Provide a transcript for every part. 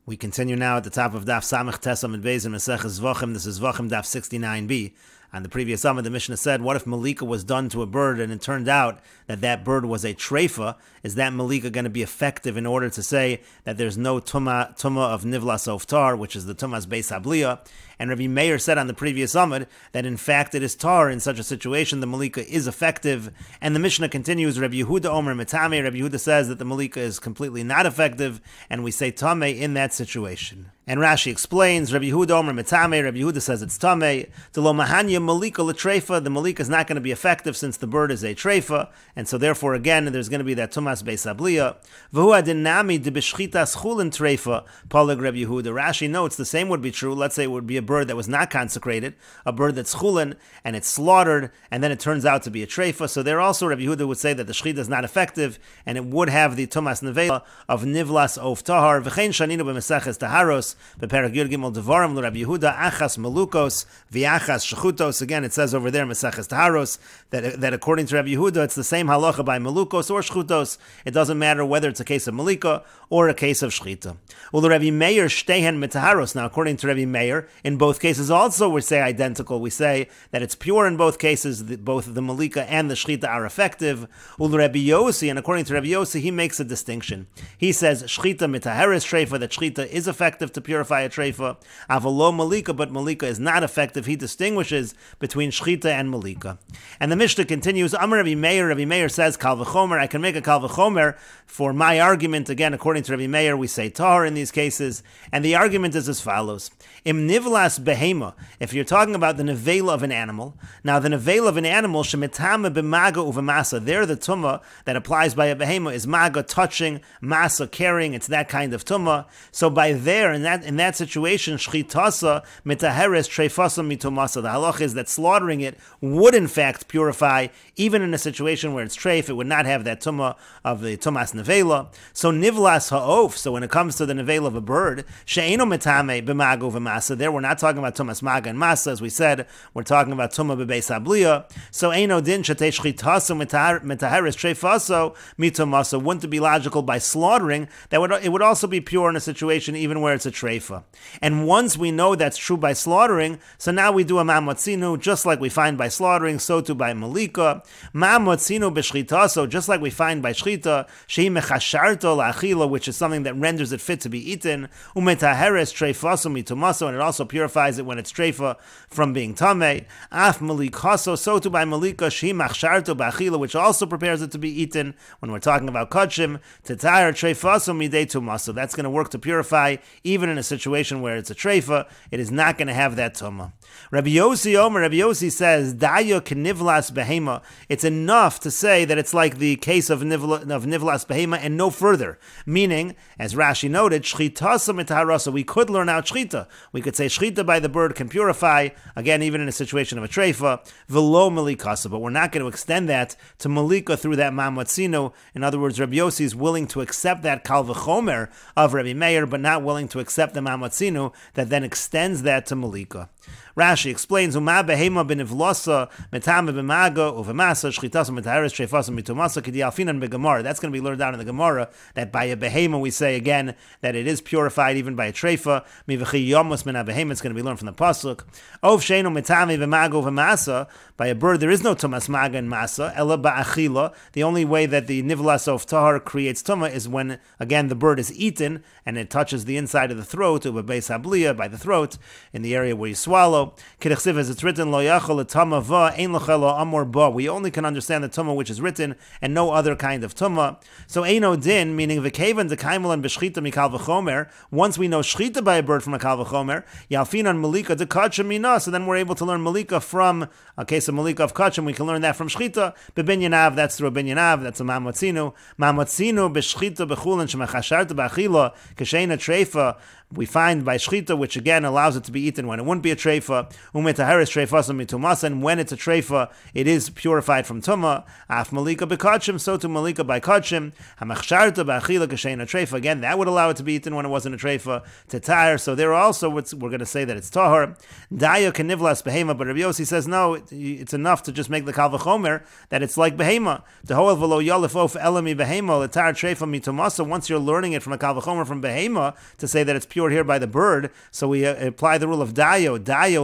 We continue now at the top of Daf Samech Beis in Meseches Zevachim. This is Zevachim Daf 69b. On the previous Amud, the Mishnah said, what if Malika was done to a bird and it turned out that that bird was a treifa? Is that Malika going to be effective in order to say that there's no tumah of nivlas oftar, which is the tumah's beis habliya? And Rabbi Meir said on the previous Amud that in fact it is tar. In such a situation, the Malika is effective. And the Mishnah continues, Rabbi Yehuda Omer Metame. Rabbi Yehuda says that the Malika is completely not effective, and we say Tameh in that situation. And Rashi explains, Rabbi Yehuda Omer Metame. Rabbi Yehuda says it's Tameh. Delo mahanya Malika l'treifa. The Malika is not going to be effective since the bird is a treifa, and so therefore again there's going to be that tumas beis habliya. V'hu adinami de b'shchitas chulin treifa. Palag Rabbi Yehuda. Rashi notes the same would be true. Let's say it would be a bird that was not consecrated, a bird that's chulin, and it's slaughtered, and then it turns out to be a treifa. So there also Rabbi Yehuda would say that the shchita is not effective, and it would have the tumas nevela of nivlas of tahar. V'chein shaninu b'Meseches taharos b'perek yud gimel devarim l'Rabbi Yehuda achas melukos v'achas shechutos. Again, it says over there Meseches taharos that according to Rabbi Yehuda it's the same halacha by melukos or shechutos. It doesn't matter whether it's a case of malika or a case of shchita. Well, Rabbi Meir shtehen mitaharos. Now, according to Rabbi Meir, in both cases also we say identical. We say that it's pure in both cases, that both the malika and the shchita are effective. Well, Rabbi Yossi, and according to Rabbi Yossi, he makes a distinction. He says shchita mitaharis treifa, that shchita is effective to purify a treifa. Avalo malika, but malika is not effective. He distinguishes between shchita and malika. And the Mishnah continues, Amar Rabbi Meir. Rabbi Meir says kal v'chomer. I can make a kal v'chomer for my argument. Again, according to Rabbi Meir, we say tahar in these cases, and the argument is as follows: Im nivlas behema. If you're talking about the nevela of an animal, now the nevela of an animal shemitama b'maga uv'masa. There, the tumah that applies by a behema is maga, touching, masa, carrying. It's that kind of tumah. So by there, in that situation, shchitasa mitaheres treifasa mitumasa. The halach is that slaughtering it would in fact purify, even in a situation where it's treif. It would not have that tumah of the tumas nevela. So nivlas ha'of. So when it comes to the nevela of a bird, she'eno mitame b'maga uv'masa. There, we're not talking about tumas maga and masa, as we said. We're talking about tumah b'beis habliya. So eino din shetei shchitaso mitaheres treifaso mitumasa. Wouldn't it be logical by slaughtering that it would also be pure in a situation even where it's a treifa? And once we know that's true by slaughtering, so now we do a mamotzinu, just like we find by slaughtering, so too by malika. Mamotzinu b'shchitaso, just like we find by shchita, shehi mechasharto la'achila, which is something that renders it fit to be eaten. Umetaheres treifaso mitumasa, and it also purifies it when it's treifa from being tamei. Af malikaso, so too by malika, shehi machsharto ba'achila, which also prepares it to be eaten when we're talking about kachim. Tetayar treifaso midei tumasa. That's going to work to purify even in a situation where it's a treifa. It is not going to have that tumah. Rabbi Yossi Omer, Rabbi Yossi says, Dayo knivlas behema. It's enough to say that it's like the case of nivlas behema and no further. Meaning, as Rashi noted, shchitasa mitaharasa. We could learn out shchita. We could say shchita by the bird can purify, again, even in a situation of a treifa, velo malikasa. But we're not going to extend that to malika through that mamotzino. In other words, Rabbi Yossi is willing to accept that kal v'chomer of Rabbi Meir, but not willing to accept the mamotzino that then extends that to malika. Rashi explains, Uma behema benivlosa metame b'maga uv'masa shchitas metaharis treifasa mitumasa k'di alfinan beGemara. That's going to be learned down in the Gemara that by a behema we say again that it is purified even by a treifa. Miv'chi yomos min behema. It's going to be learned from the pasuk. Ov sheinu metame b'maga uv'masa. By a bird there is no tumas maga and masa. Ela ba'achila. The only way that the nivlas of tahar creates tumah is when again the bird is eaten and it touches the inside of the throat, or beis habliya, by the throat, in the area where you swallow. K'dechsiv, as it's written, lo yachol l'tama va, ein l'chelo amor ba. We only can understand the tumah which is written, and no other kind of tumah. So eino din, meaning v'kevan dekaimelan b'shchita mikal v'chomer. Once we know shchita by a bird from a kal v'chomer, yalfinan malika dekachim mina. So then we're able to learn malika from a case of malika of kachim. We can learn that from shchita. B'binyanav, that's through a binyanav. That's a mamotzinu. Mamotzinu b'shchita b'chulin shemachasharta b'achila. K'sheina treifa we find by shchita, which again allows it to be eaten when it wouldn't be a treifa, umetaheres treifasa mitumas, and when it's a treifa, it is purified from tuma. Af malika bekachim, so to malika by kachim. Hamachsharta ba'achila kashein a treifa. Again, that would allow it to be eaten when it wasn't a treifa. Tetar, so there also we're going to say that it's tahor. Daya kanivlas behema, but Rabbi Yossi says no, it's enough to just make the kal v'chomer that it's like behema. Tehoel v'lo yalif of elami behema letar treifa mitumasa. Once you're learning it from a kal v'chomer from behema to say that it's pure here by the bird, so we apply the rule of dayo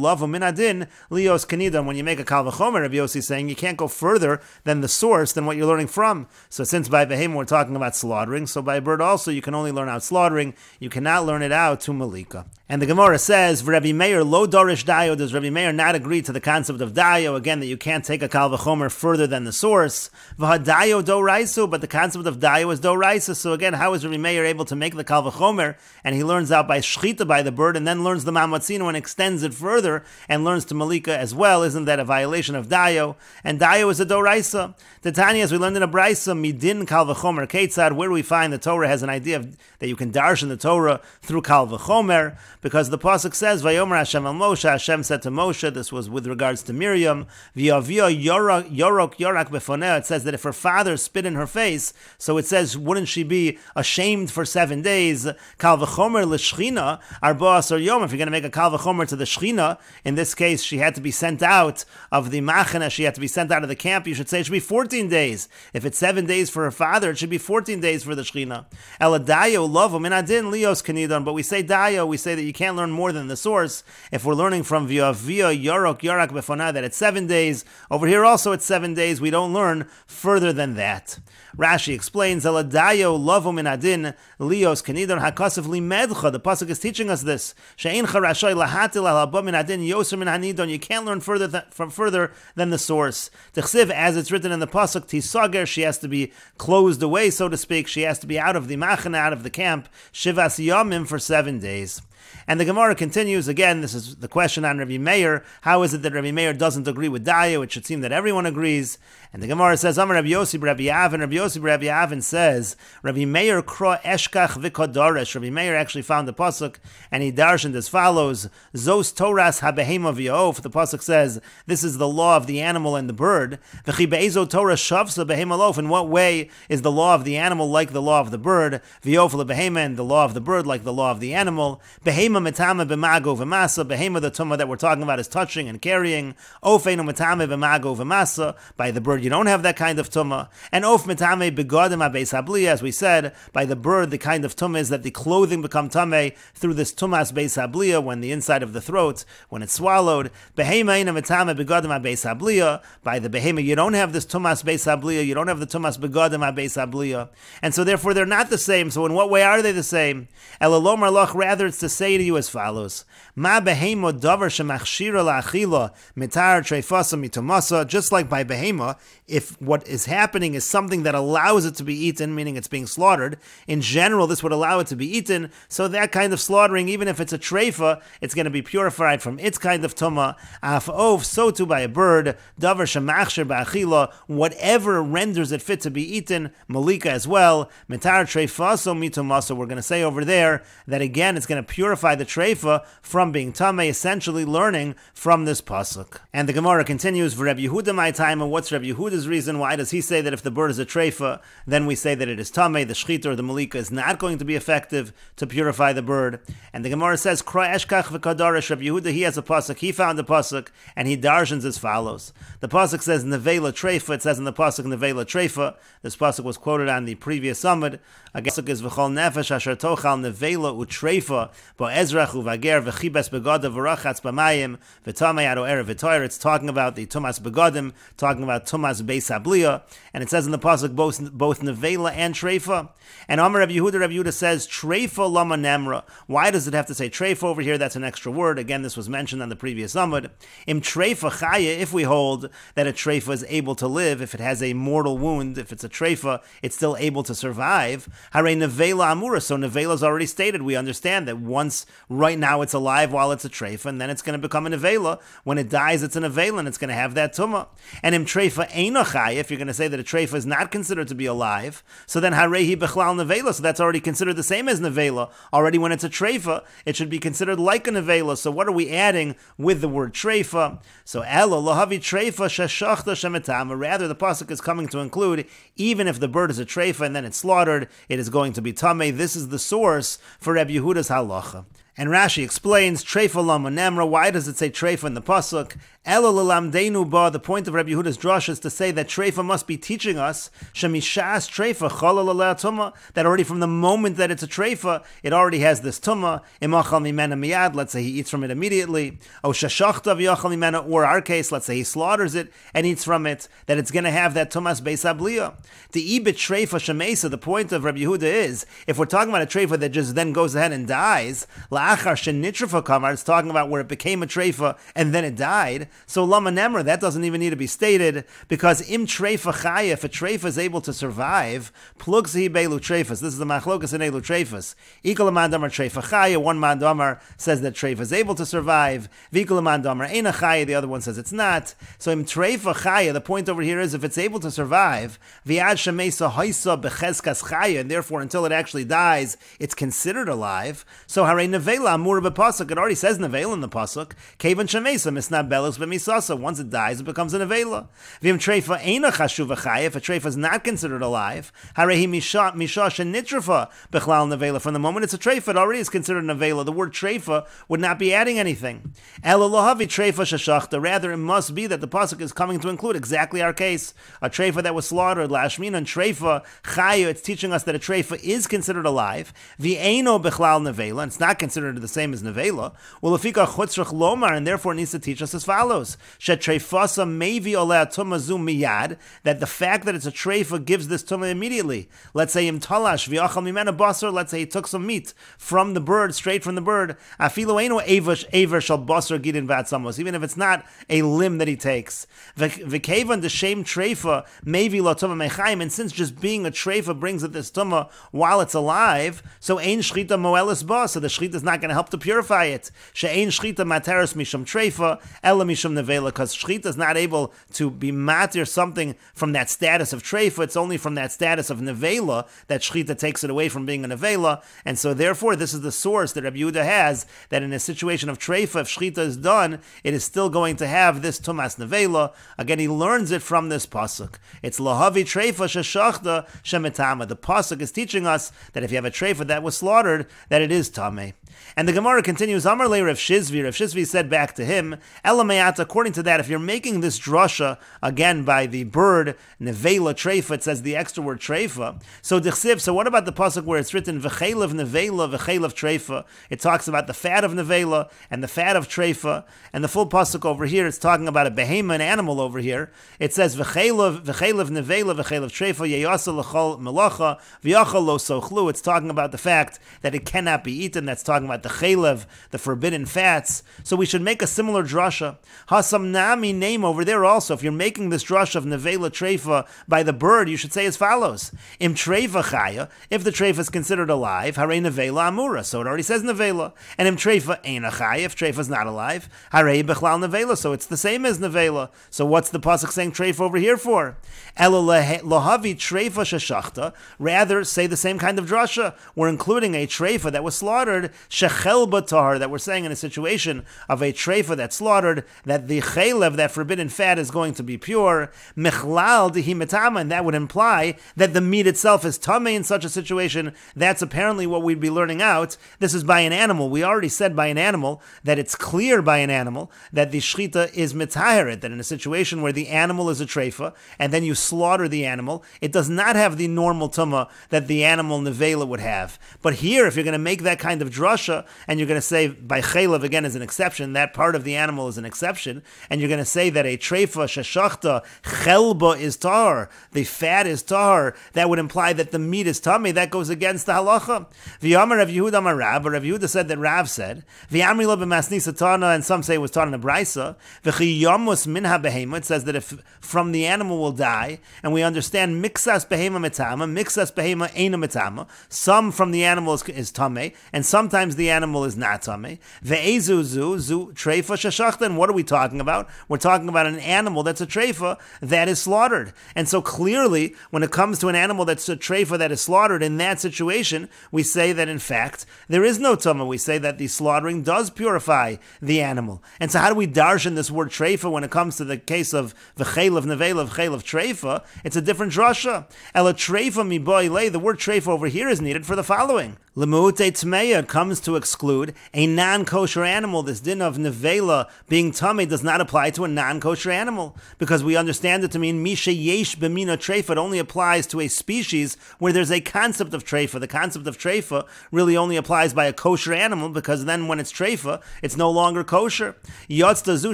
lavo minadin lios kanidam. When you make a kal v'chomer, Rabbi Yossi is saying you can't go further than the source than what you're learning from. So since by behema we're talking about slaughtering, so by a bird also you can only learn out slaughtering. You cannot learn it out to malika. And the Gemara says, Rabbi Meir lo dorish dayo. Does Rabbi Meir not agree to the concept of dayo? Again, that you can't take a kal v'chomer further than the source. V'hadayo do raisu, but the concept of dayo is do raisa. So again, how is Rabbi Meir able to make the kal v'chomer? And he learns out by shchita by the bird, and then learns the mamatzino and extends it further, and learns to malika as well. Isn't that a violation of dayo? And dayo is a do raisa. The Tanya, as we learned in a brisa, midin kal v'chomer ketzad. Where do we find the Torah has an idea that you can darshan the Torah through kal v'chomer? Because the pasuk says, "Vayomer Hashem al Moshe." Hashem said to Moshe. This was with regards to Miriam. V'yavia yorok befoneh. It says that if her father spit in her face, so it says, wouldn't she be ashamed for 7 days? Kal v'chomer l'shchina arba asar yom. If you're going to make a kal v'chomer to the shchina, in this case, she had to be sent out of the machana. She had to be sent out of the camp. You should say it should be 14 days. If it's 7 days for her father, it should be 14 days for the shchina. Eladayo lavo minadin lios kanidon. But we say dayo. We say that you can't learn more than the source. If we're learning from via yorak befonah that it's 7 days, over here also it's 7 days, we don't learn further than that. Rashi explains, Eladayo lavo minadin lios kanidon hakasif limedcha. The pasuk is teaching us this. She'eincha rashay lahatil alaba minadin yoser min hanidon. You can't learn further than the source. T'chsiv, as it's written in the pasuk, tisager, she has to be closed away, so to speak. She has to be out of the machana, out of the camp, shivas yamim, for 7 days. And the Gemara continues, again, this is the question on Rabbi Meir. How is it that Rabbi Meir doesn't agree with dayo? It should seem that everyone agrees. And the Gemara says, Amar Rabbi Yossi Rabbi Avin. Rabbi Yossi Rabbi Avin says, Rabbi Meir kro eshkach v'kodoresh. Rabbi Meir actually found the pasuk, and he darshaned as follows: Zos Toras habehema v'yof. The pasuk says, this is the law of the animal and the bird. V'chi be'ezo Torah shavsa behema lof. In what way is the law of the animal like the law of the bird? V'yof lebehema, and the law of the bird like the law of the animal. Behema metame b'mago v'masa. Behema, the tumah that we're talking about, is touching and carrying. Ofeinu metame b'mago v'masa. By the bird, you don't have that kind of tumah. And of metame begodim abeis habliya, as we said, by the bird, the kind of tumah is that the clothing become tameh through this tumas beis habliya, when the inside of the throat, when it's swallowed. Behema ina metame begodim abeis habliya. By the behema, you don't have this tumas beis habliya. You don't have the tumas begodim abeis habliya, and so therefore they're not the same. So in what way are they the same? Elalomar loch, rather it's to say to you as follows: Ma behema davar shemachshira la'achila mitar treifasa mitomasa. Just like by behema, if what is happening is something that allows it to be eaten, meaning it's being slaughtered, in general this would allow it to be eaten. So that kind of slaughtering, even if it's a treifa, it's going to be purified from its kind of tumah. Af ov, so too by a bird, davar shemachshir ba'achila, whatever renders it fit to be eaten, malika as well. Mitar treifasa mitomasa. We're going to say over there that again it's going to purify the treifa from being tameh, essentially learning from this pasuk. And the Gemara continues, Rabbi Yehuda my time, and what's Rabbi Yehuda's reason? Why does he say that if the bird is a treifa, then we say that it is tameh, the shchita or the malika is not going to be effective to purify the bird? And the Gemara says, Kra eshkach v'kadaresh. Rabbi Yehuda, he has a pasuk, he found a pasuk, and he darshans as follows. The pasuk says nevela treifa. It says in the pasuk nevela treifa. This pasuk was quoted on the previous summit. Again, the pasuk is v'chol nefesh asher tochal nevela utreifa bo'ezrach uvager v'chibes begada v'rachatz b'mayim v'tamei ado erev v'toyer. It's talking about the tumas begadim, talking about tumas beis habliya, and it says in the pasuk both nevela and treifa. And Amar Rabbi Yehuda says treifa lama nemra. Why does it have to say treifa over here? That's an extra word. Again, this was mentioned on the previous summit. Im treifa chaya, if we hold that a treifa is able to live, if it has a mortal wound, if it's a treifa, it's still able to survive. Hare nevela amura. So nevela is already stated. We understand that once, right now it's alive while it's a treifa, and then it's going to become an avela. When it dies, it's an avela, and it's going to have that tumah. And im treifa eino chai, if you're going to say that a treifa is not considered to be alive, so then harehi bechlal nevela, so that's already considered the same as nevela. Already when it's a treifa, it should be considered like a nevela. So what are we adding with the word treifa? So elo lohavi treifa sheshachta shemetama. Rather, the pasuk is coming to include even if the bird is a treifa and then it's slaughtered, it is going to be tamei. This is the source for Reb Yehuda's halacha. And Rashi explains, Treifa lama nemra, why does it say Treifa in the pasuk? Elo lelamdeinu ba, the point of Rabbi Yehuda's drush is to say that Treifa must be teaching us, Shemishas Treifa chalal aleh tumah, that already from the moment that it's a Treifa, it already has this tumah, imachal mimena miyad, let's say he eats from it immediately, o shashachta v'yachal mimena, or our case, let's say he slaughters it and eats from it, that it's going to have that tumas beis abliya. The ibit Treifa shemesa, the point of Rabbi Yehuda is, if we're talking about a Treifa that just then goes ahead and dies, it's talking about where it became a treifa and then it died. So lama nemra, that doesn't even need to be stated, because im treifa chaya, if a treifa is able to survive, plugsi beilu treifas. This is the machlokas in elu treifas. Ikol man damar treifa chaya. One man damar says that treifa is able to survive. Vikol man damar eina chaya. The other one says it's not. So im treifa chaya, the point over here is if it's able to survive, viad shemesa haisa becheskas chaya, and therefore until it actually dies, it's considered alive. So harei nevela amur b'pasuk. It already says nevela in the pasuk. Kevan shemesa misna belus b'misasa. Once it dies, it becomes a nevela. V'im treifa eina chashuva chaya. If a treifa is not considered alive, harehi misha shenitrafa bechlal nevela. From the moment it's a treifa, it already is considered a nevela. The word treifa would not be adding anything. Elo lohavi treifa sheshachta. Rather, it must be that the pasuk is coming to include exactly our case, a treifa that was slaughtered. Lashmin and treifa chaya. It's teaching us that a treifa is considered alive. V'eino bechlal nevela. It's not considered the same as nevela. Well, lefika chutzrach lomar, and therefore it needs to teach us as follows: shetreifasa mevi oleh tumah zu miyad. That the fact that it's a treifa gives this tumah immediately. Let's say im talash v'achal mimena basar. Let's say he took some meat from the bird, straight from the bird. Afilu eino aver shal basar gidin v'atzamos. Even if it's not a limb that he takes. V'kevan the shame treifa mevi lo tumah mechayim. And since just being a treifa brings it this tumah while it's alive, so ein shchita moelis ba. So the shchita is not going to help to purify it. She'ein shchita materis mishum treifa ela mishum nevela, because shchita is not able to be matir something from that status of treifa. It's only from that status of nevela that shchita takes it away from being a nevela. And so therefore this is the source that Rabbi Yehuda has, that in a situation of treifa, if shchita is done, it is still going to have this tumas nevela. Again, he learns it from this pasuk. It's lahavi treifa sheshachta shemetama. The pasuk is teaching us that if you have a treifa that was slaughtered, that it is tameh. And the Gemara continues, Amar le Rav Shizvi. Rav Shizvi said back to him, Elamayat, according to that, if you're making this drasha, again, by the bird, nevela treifa, it says the extra word treifa. So dichsiv, so what about the pasuk where it's written, v'chelev nevela, v'chelev treifa? It talks about the fat of nevela and the fat of treifa. And the full pasuk over here, it's talking about a behemoth, an animal over here. It says, v'chelev nevela, v'chelev treifa, yeyasa l'chol melacha, v'yachal lo sochlu. It's talking about the fact that it cannot be eaten. That's talking about the chelev, the forbidden fats. So we should make a similar drasha. Hasam nami name over there also. If you're making this drasha of nevela treifa by the bird, you should say as follows: Im treifa chaya. If the treifa is considered alive, harei nevela amura. So it already says nevela. And im treifa eina chaya. If treifa is not alive, harei bechlal nevela. So it's the same as nevela. So what's the pasuk saying treifa over here for? Elo lohavi treifa sheshachta. Rather, say the same kind of drasha. We're including a treifa that was slaughtered. Shechel batar, that we're saying in a situation of a treifa that's slaughtered, that the chelev, that forbidden fat, is going to be pure. Mechlal dihi metama, and that would imply that the meat itself is tamei in such a situation. That's apparently what we'd be learning out. This is by an animal. We already said by an animal that it's clear by an animal that the shchita is mitaheret, that in a situation where the animal is a treifa, and then you slaughter the animal, it does not have the normal tumah that the animal nevela would have. But here, if you're going to make that kind of drasha, and you're going to say by chelev again is an exception, that part of the animal is an exception, and you're going to say that a treifa sheshachta chelba is tar, the fat is tar, that would imply that the meat is tummy. That goes against the halacha. V'yamar Rav Yehuda amar Rav, but Rav Yehuda said that Rav said v'yamri lo b'masnisa tana, and some say it was tana in a brisa. V'chi yamus minha behema. It says that if from the animal will die, and we understand mixas behema metama, mixas behema eina metama. Some from the animal is tamei, and sometimes times the animal is not tamei. Ve'ezu zu treifa sheshachta. And what are we talking about? We're talking about an animal that's a treifa that is slaughtered. And so clearly, when it comes to an animal that's a treifa that is slaughtered, in that situation, we say that in fact there is no tumah. We say that the slaughtering does purify the animal. And so how do we darshan this word treifa when it comes to the case of v'cheil of nevela, v'cheil of treifa? It's a different drasha. Ela treifa mi boile. The word treifa over here is needed for the following. Lemuute tmeya comes to exclude a non-kosher animal. This din of nevela being tummy does not apply to a non-kosher animal, because we understand it to mean misha yesh b'mina treifa. It only applies to a species where there's a concept of treifa. The concept of treifa really only applies by a kosher animal, because then when it's treifa, it's no longer kosher. Yotzta zu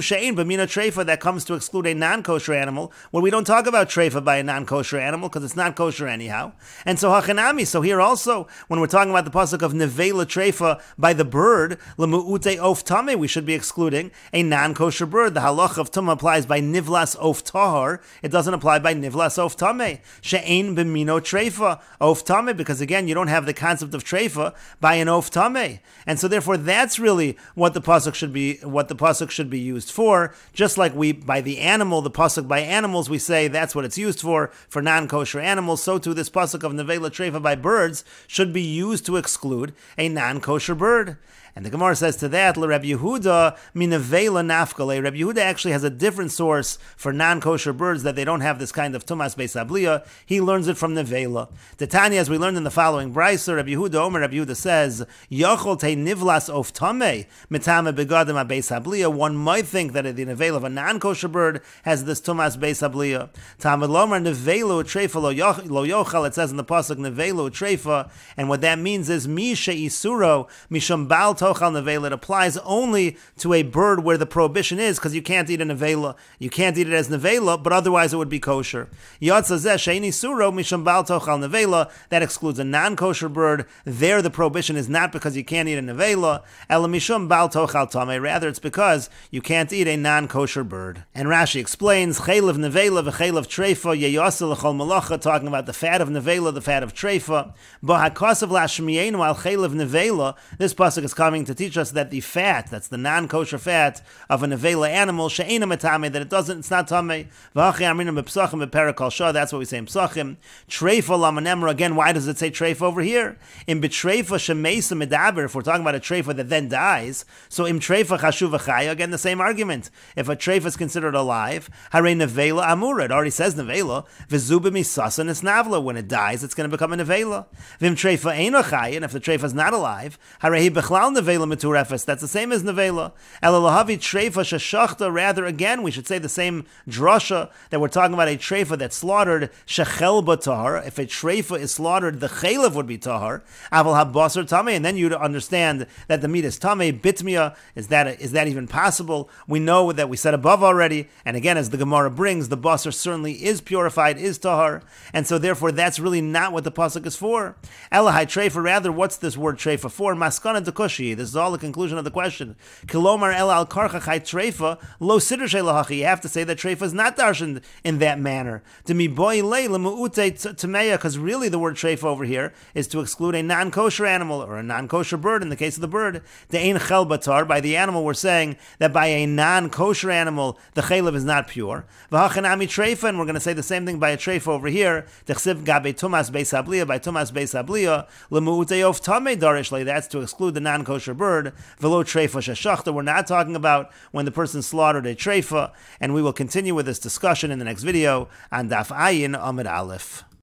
she'ein b'mina treifa, that comes to exclude a non-kosher animal, where we don't talk about treifa by a non-kosher animal because it's not kosher anyhow. And so hachanami, so here also, when we're talking about the pasuk of nevela treifa by the bird, lemuute of tameh, we should be excluding a non-kosher bird. The halach of tumah applies by nivlas of tahar. It doesn't apply by nivlas of tameh. She'ein b'mino treifa of tameh, because again, you don't have the concept of treifa by an of tameh. And so therefore, that's really what the pasuk should be used for. Just like we, by the animal, the pasuk by animals, we say that's what it's used for non-kosher animals. So too, this pasuk of nevela treifa by birds should be used to exclude a non-kosher bird. And the Gemara says to that, Rabbi Yehuda minavela nafkale. Rabbi Yehuda actually has a different source for non-kosher birds that they don't have this kind of tumas beis abliya. He learns it from nevela. The Tanya, as we learned in the following brisa, Rabbi Yehuda says, Yachol te nivlas of tameh mitame begadim beis abliya. One might think that the nevela of a non-kosher bird has this tumas beis abliya. Talmud lomer nevelu treifa lo yochal. It says in the pasuk nevelu treifa, and what that means is mi she'isuro misham bal tochal nevela. It applies only to a bird where the prohibition is, because you can't eat a nevela. You can't eat it as nevela, but otherwise it would be kosher. That excludes a non-kosher bird. There the prohibition is not because you can't eat a nevela. Rather, it's because you can't eat a non-kosher bird. And Rashi explains, chaylev nevela v'chaylev treifa yeyasa l'chol malacha, talking about the fat of nevela, the fat of treifa. B'hakasav lashmiyenu al chaylev nevela. This pasuk is coming to teach us that the fat, that's the non-kosher fat of a nevela animal, she'ena metame, that it's not tamei. V'achei amrina b'psachim b'perakal shah. That's what we say in psachim. Treifa lamanemra. Again, why does it say treifa over here? In betreifa shemeisa medaber. If we're talking about a treifa that then dies, so im treifa chashuv v'chaya. Again, the same argument. If a treifa is considered alive, harei nevela amura. It already says nevela. V'zuba misasa nisnavla. When it dies, it's going to become a nevela. V'im treifa eino chaya. And if the treifa is not alive, harei bechlal nevela meturefes. That's the same as nevela. Elalahavi treifa sheshachta. Rather, again, we should say the same drasha that we're talking about a treifa that's slaughtered shechel b'tahar. If a treifa is slaughtered, the chaylev would be tahar. Aval habasar tamei, and then you'd understand that the meat is tamei. Bitmia, is that even possible? We know that we said above already, and again, as the Gemara brings, the basar certainly is purified, is tahar, and so therefore that's really not what the pasuk is for. Elahai treifa. Rather, what's this word treifa for? Maskana dekushi. This is all the conclusion of the question. Kilomar el al karchachai treifa lo sidr shelahachi. You have to say that treifa is not darshaned in that manner. Because really the word treifa over here is to exclude a non-kosher animal or a non-kosher bird in the case of the bird. De'ein chel batar. By the animal, we're saying that by a non-kosher animal, the chaylev is not pure. V'hachanami treifa, and we're going to say the same thing by a treifa over here. Techsiv gabe tumas beis abliya, by tumas beis abliya, lemu'utei of tamei darishli. That's to exclude the non-kosher bird. V'lo treifa sheshachta. We're not talking about when the person slaughtered a treifa, and we will continue with this discussion in the next video on Daf Ayin Amid Aleph.